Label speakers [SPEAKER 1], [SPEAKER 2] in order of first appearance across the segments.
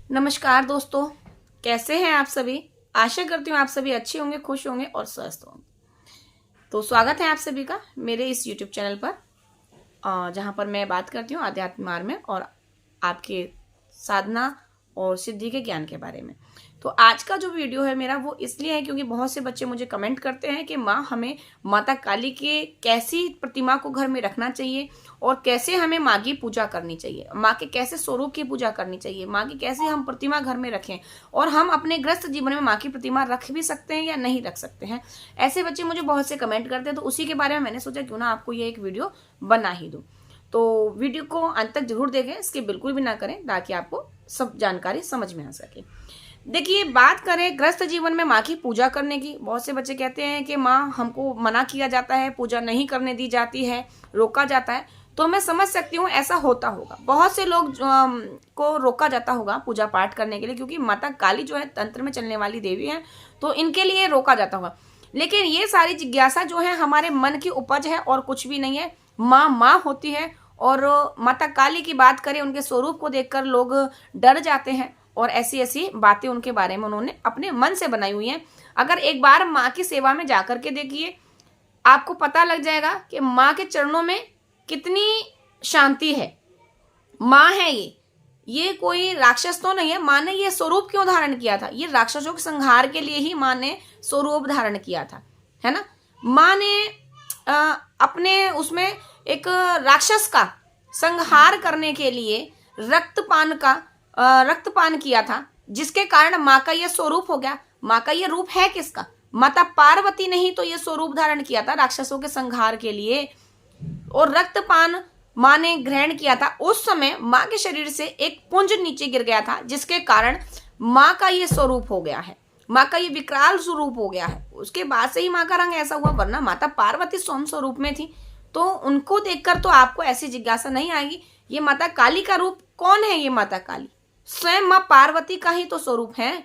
[SPEAKER 1] नमस्कार दोस्तों, कैसे हैं आप सभी। आशा करती हूँ आप सभी अच्छे होंगे, खुश होंगे और स्वस्थ होंगे। तो स्वागत है आप सभी का मेरे इस YouTube चैनल पर, जहाँ पर मैं बात करती हूँ आध्यात्म मार्ग में और आपके साधना और सिद्धि के ज्ञान के बारे में। तो आज का जो वीडियो है मेरा वो इसलिए है क्योंकि बहुत से बच्चे मुझे कमेंट करते हैं कि माँ हमें माता काली के कैसी प्रतिमा को घर में रखना चाहिए और कैसे हमें माँ की पूजा करनी चाहिए, माँ के कैसे स्वरूप की पूजा करनी चाहिए, माँ की कैसे हम प्रतिमा घर में रखें और हम अपने ग्रस्त जीवन में माँ की प्रतिमा रख भी सकते हैं या नहीं रख सकते हैं। ऐसे बच्चे मुझे बहुत से कमेंट करते हैं, तो उसी के बारे में मैंने सोचा क्यों ना आपको ये एक वीडियो बना ही दूँ। तो वीडियो को अंत तक जरूर देखें, इसके बिल्कुल भी ना करें ताकि आपको सब जानकारी समझ में आ सके। देखिए, बात करें ग्रस्त जीवन में माँ की पूजा करने की, बहुत से बच्चे कहते हैं कि माँ हमको मना किया जाता है, पूजा नहीं करने दी जाती है, रोका जाता है। तो मैं समझ सकती हूँ ऐसा होता होगा, बहुत से लोग को रोका जाता होगा पूजा पाठ करने के लिए, क्योंकि माता काली जो है तंत्र में चलने वाली देवी है, तो इनके लिए रोका जाता होगा। लेकिन ये सारी जिज्ञासा जो है हमारे मन की उपज है और कुछ भी नहीं है। माँ माँ होती है और माता काली की बात करें, उनके स्वरूप को देखकर लोग डर जाते हैं और ऐसी ऐसी बातें उनके बारे में उन्होंने अपने मन से बनाई हुई हैं। अगर एक बार माँ की सेवा में जाकर के देखिए, आपको पता लग जाएगा कि माँ के चरणों में कितनी शांति है। माँ है ये कोई राक्षस तो नहीं है। माँ ने ये स्वरूप क्यों धारण किया था? ये राक्षसों के संहार के लिए ही माँ ने स्वरूप धारण किया था, है ना। माँ ने अपने उसमें एक राक्षस का संहार करने के लिए रक्तपान किया था, जिसके कारण माँ का यह स्वरूप हो गया। माँ का यह रूप है किसका? माता पार्वती ने ही तो यह स्वरूप धारण किया था राक्षसों के संहार के लिए, और रक्तपान माँ ने ग्रहण किया था। उस समय माँ के शरीर से एक पुंज नीचे गिर गया था, जिसके कारण माँ का ये स्वरूप हो गया है, माँ का ये विकराल स्वरूप हो गया है। उसके बाद से ही माँ का रंग ऐसा हुआ, वरना माता पार्वती स्वयं स्वरूप में थी। तो उनको देखकर तो आपको ऐसी जिज्ञासा नहीं आएगी ये माता काली का रूप कौन है। ये माता काली स्वयं माँ पार्वती का ही तो स्वरूप है।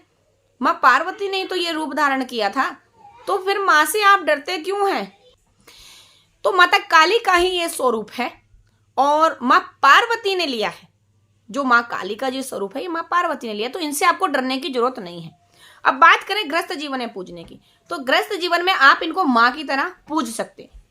[SPEAKER 1] माँ पार्वती ने तो ये रूप धारण किया था, तो फिर माँ से आप डरते क्यों हैं? तो माता काली का ही ये स्वरूप है और माँ पार्वती ने लिया है। जो माँ काली का जो स्वरूप है ये माँ पार्वती ने लिया, तो इनसे आपको डरने की जरूरत नहीं है। अब बात करें ग्रस्त जीवन में पूजने की, तो ग्रस्त जीवन में आप इनको माँ की तरह पूज सकते हैं।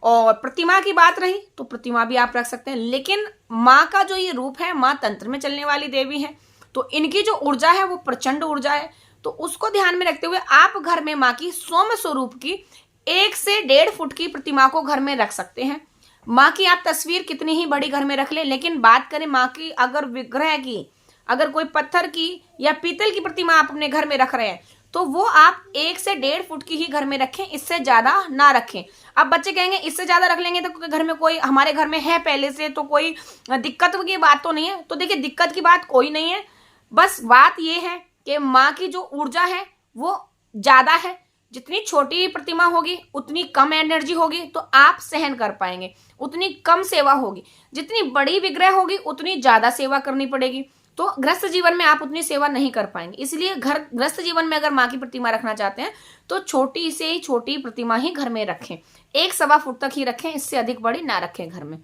[SPEAKER 1] और प्रतिमा की बात रही तो प्रतिमा भी आप रख सकते हैं, लेकिन माँ का जो ये रूप है, माँ तंत्र में चलने वाली देवी है, तो इनकी जो ऊर्जा है वो प्रचंड ऊर्जा है। तो उसको ध्यान में रखते हुए आप घर में माँ की सौम्य स्वरूप की 1 से 1.5 फुट की प्रतिमा को घर में रख सकते हैं। माँ की आप तस्वीर कितनी ही बड़ी घर में रख लें, लेकिन बात करें माँ की अगर विग्रह की, अगर कोई पत्थर की या पीतल की प्रतिमा आप अपने घर में रख रहे हैं, तो वो आप 1 से 1.5 फुट की ही घर में रखें, इससे ज्यादा ना रखें। अब बच्चे कहेंगे इससे ज्यादा रख लेंगे तो घर में कोई, हमारे घर में है पहले से, तो कोई दिक्कत की बात तो नहीं है। तो देखिए, दिक्कत की बात कोई नहीं है, बस बात ये है कि माँ की जो ऊर्जा है वो ज्यादा है। जितनी छोटी प्रतिमा होगी उतनी कम एनर्जी होगी, तो आप सहन कर पाएंगे, उतनी कम सेवा होगी। जितनी बड़ी विग्रह होगी उतनी ज्यादा सेवा करनी पड़ेगी, तो ग्रस्त जीवन में आप उतनी सेवा नहीं कर पाएंगे। इसलिए ग्रस्त जीवन में अगर माँ की प्रतिमा रखना चाहते हैं तो छोटी से ही छोटी प्रतिमा ही घर में रखें, 1-1.25 फुट तक ही रखें, इससे अधिक बड़ी ना रखें घर में।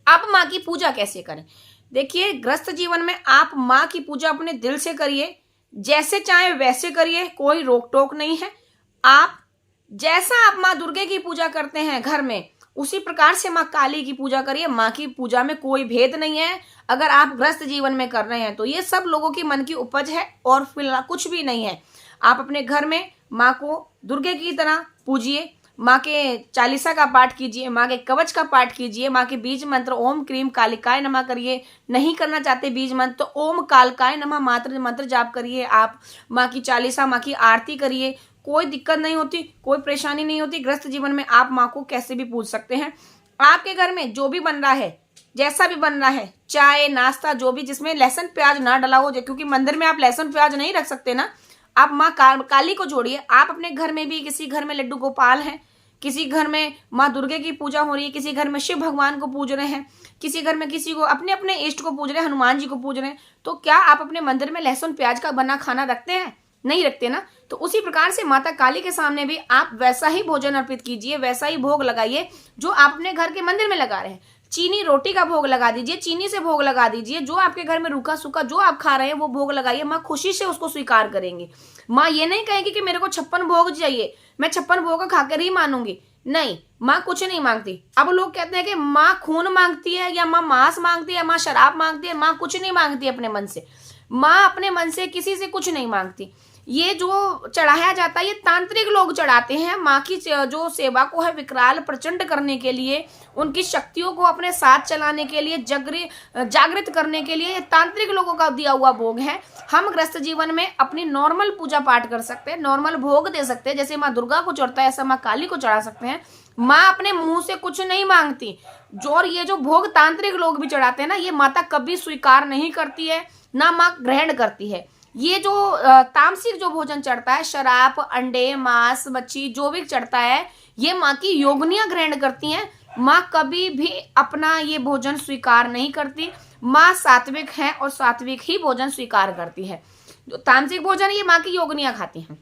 [SPEAKER 1] अब माँ की पूजा कैसे करें? देखिए, ग्रस्त जीवन में आप माँ की पूजा अपने दिल से करिए, जैसे चाहे वैसे करिए, कोई रोक टोक नहीं है। आप जैसा आप माँ दुर्गे की पूजा करते हैं घर में, उसी प्रकार से माँ काली की पूजा करिए। माँ की पूजा में कोई भेद नहीं है। अगर आप ग्रस्त जीवन में कर रहे हैं तो ये सब लोगों की मन की उपज है और फिलहाल कुछ भी नहीं है। आप अपने घर में माँ को दुर्गे की तरह पूजिए, माँ के चालीसा का पाठ कीजिए, माँ के कवच का पाठ कीजिए, माँ के बीज मंत्र ओम क्रीम कालिकाय नमः करिए। नहीं करना चाहते बीज मंत्र तो ओम कालकाय नमः मात्र मंत्र जाप करिए। आप माँ की चालीसा, माँ की आरती करिए, कोई दिक्कत नहीं होती, कोई परेशानी नहीं होती। ग्रस्त जीवन में आप माँ को कैसे भी पूज सकते हैं। आपके घर में जो भी बन रहा है, जैसा भी बन रहा है, चाय नाश्ता जो भी, जिसमें लहसुन प्याज ना डला हो, क्योंकि मंदिर में आप लहसुन प्याज नहीं रख सकते ना। आप माँ काली को जोड़िए। आप अपने घर में भी, किसी घर में लड्डू गोपाल हैं, किसी घर में माँ दुर्गे की पूजा हो रही है, किसी घर में शिव भगवान को पूज रहे हैं, किसी घर में किसी को अपने अपने इष्ट को पूज रहे हैं, हनुमान जी को पूज रहे हैं, तो क्या आप अपने मंदिर में लहसुन प्याज का बना खाना रखते हैं? नहीं रखते ना। तो उसी प्रकार से माता काली के सामने भी आप वैसा ही भोजन अर्पित कीजिए, वैसा ही भोग लगाइए जो आप अपने घर के मंदिर में लगा रहे हैं। चीनी रोटी का भोग लगा दीजिए, चीनी से भोग लगा दीजिए, जो आपके घर में रूखा सूखा जो आप खा रहे हैं वो भोग लगाइए, माँ खुशी से उसको स्वीकार करेंगी। माँ ये नहीं कहेगी कि मेरे को 56 भोग चाहिए, मैं 56 भोग खाकर ही मानूंगी। नहीं, माँ कुछ नहीं मांगती। अब लोग कहते हैं कि माँ खून मांगती है, या माँ मांस मांगती है, माँ शराब मांगती है। माँ कुछ नहीं मांगती अपने मन से। माँ अपने मन से किसी से कुछ नहीं मांगती। ये जो चढ़ाया जाता है ये तांत्रिक लोग चढ़ाते हैं माँ की जो सेवा को है विकराल प्रचंड करने के लिए, उनकी शक्तियों को अपने साथ चलाने के लिए, जागृत करने के लिए। ये तांत्रिक लोगों का दिया हुआ भोग है। हम गृहस्थ जीवन में अपनी नॉर्मल पूजा पाठ कर सकते हैं, नॉर्मल भोग दे सकते हैं। जैसे माँ दुर्गा को चढ़ता है ऐसा माँ काली को चढ़ा सकते हैं। माँ अपने मुंह से कुछ नहीं मांगती। और ये जो भोग तांत्रिक लोग भी चढ़ाते हैं ना, ये माता कभी स्वीकार नहीं करती है, ना माँ ग्रहण करती है। ये जो तामसिक जो भोजन चढ़ता है, शराब, अंडे, मांस, मच्छी जो भी चढ़ता है, ये माँ की योगिनियां ग्रहण करती हैं। माँ कभी भी अपना ये भोजन स्वीकार नहीं करती। माँ सात्विक है और सात्विक ही भोजन स्वीकार करती है। जो तामसिक भोजन है ये माँ की योगिनियां खाती हैं।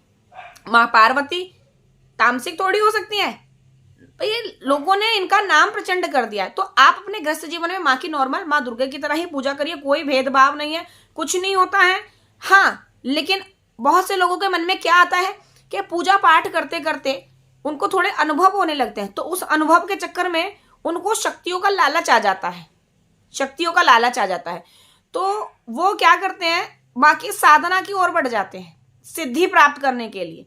[SPEAKER 1] माँ पार्वती तामसिक थोड़ी हो सकती है। ये लोगों ने इनका नाम प्रचंड कर दिया है। तो आप अपने गृहस्थ जीवन में माँ की नॉर्मल माँ दुर्गा की तरह ही पूजा करिए, कोई भेदभाव नहीं है, कुछ नहीं होता है। हाँ, लेकिन बहुत से लोगों के मन में क्या आता है कि पूजा पाठ करते करते उनको थोड़े अनुभव होने लगते हैं, तो उस अनुभव के चक्कर में उनको शक्तियों का लालच आ जाता है, शक्तियों का लालच आ जाता है। तो वो क्या करते हैं, माँ की साधना की ओर बढ़ जाते हैं सिद्धि प्राप्त करने के लिए,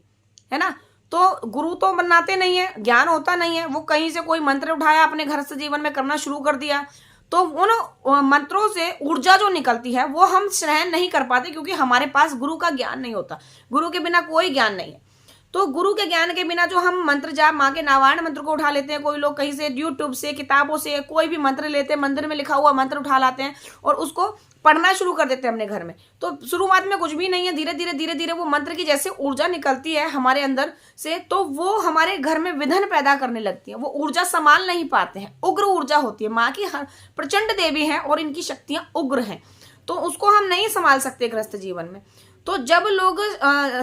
[SPEAKER 1] है ना। तो गुरु तो बनाते नहीं है, ज्ञान होता नहीं है, वो कहीं से कोई मंत्र उठाया अपने घर से जीवन में करना शुरू कर दिया, तो उन मंत्रों से ऊर्जा जो निकलती है वो हम सहन नहीं कर पाते, क्योंकि हमारे पास गुरु का ज्ञान नहीं होता। गुरु के बिना कोई ज्ञान नहीं है। तो गुरु के ज्ञान के बिना जो हम मंत्र जाप माँ के नारायण मंत्र को उठा लेते हैं, कोई लोग कहीं से यूट्यूब से, किताबों से कोई भी मंत्र लेते हैं, मंदिर में लिखा हुआ मंत्र उठा लाते हैं और उसको पढ़ना शुरू कर देते हैं अपने घर में। तो शुरुआत में कुछ भी नहीं है, धीरे धीरे धीरे धीरे वो मंत्र की जैसे ऊर्जा निकलती है हमारे अंदर से, तो वो हमारे घर में विघ्न पैदा करने लगती है। वो ऊर्जा संभाल नहीं पाते हैं, उग्र ऊर्जा होती है। माँ की प्रचंड देवी है और इनकी शक्तियां उग्र हैं, तो उसको हम नहीं संभाल सकते गृहस्थ जीवन में। तो जब लोग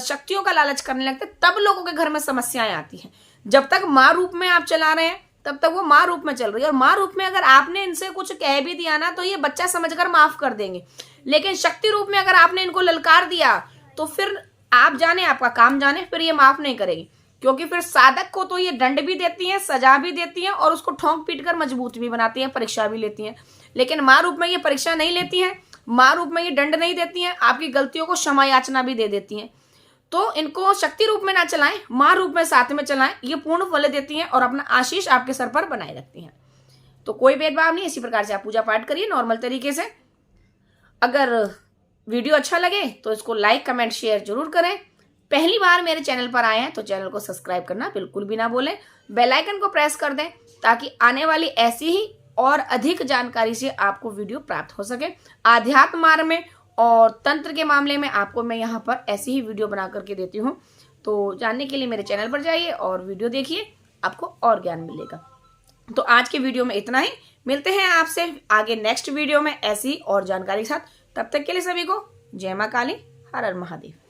[SPEAKER 1] शक्तियों का लालच करने लगते तब लोगों के घर में समस्याएं आती हैं। जब तक माँ रूप में आप चला रहे हैं तब तक वो माँ रूप में चल रही है, और माँ रूप में अगर आपने इनसे कुछ कह भी दिया ना तो ये बच्चा समझकर माफ कर देंगे। लेकिन शक्ति रूप में अगर आपने इनको ललकार दिया तो फिर आप जाने, आपका काम जाने, फिर ये माफ नहीं करेगी। क्योंकि फिर साधक को तो ये दंड भी देती हैं, सजा भी देती हैं और उसको ठोंक पीट कर मजबूत भी बनाती हैं, परीक्षा भी लेती हैं। लेकिन माँ रूप में ये परीक्षा नहीं लेती हैं, माँ रूप में ये दंड नहीं देती हैं, आपकी गलतियों को क्षमा याचना भी दे देती हैं। तो इनको शक्ति रूप में ना चलाएं, माँ रूप में साथ में चलाएं, ये पूर्ण फल देती हैं और अपना आशीष आपके सर पर बनाए रखती हैं। तो कोई भेदभाव नहीं, इसी प्रकार से आप पूजा पाठ करिए नॉर्मल तरीके से। अगर वीडियो अच्छा लगे तो इसको लाइक, कमेंट, शेयर जरूर करें। पहली बार मेरे चैनल पर आए हैं तो चैनल को सब्सक्राइब करना बिल्कुल भी ना भूलें। बेल आइकन को प्रेस कर दें ताकि आने वाली ऐसी ही और अधिक जानकारी से आपको वीडियो प्राप्त हो सके। आध्यात्म मार्ग में और तंत्र के मामले में आपको मैं यहाँ पर ऐसी ही वीडियो बना करके देती हूँ। तो जानने के लिए मेरे चैनल पर जाइए और वीडियो देखिए, आपको और ज्ञान मिलेगा। तो आज के वीडियो में इतना ही, मिलते हैं आपसे आगे नेक्स्ट वीडियो में ऐसी और जानकारी के साथ। तब तक के लिए सभी को जय माँ काली, हर हर महादेव।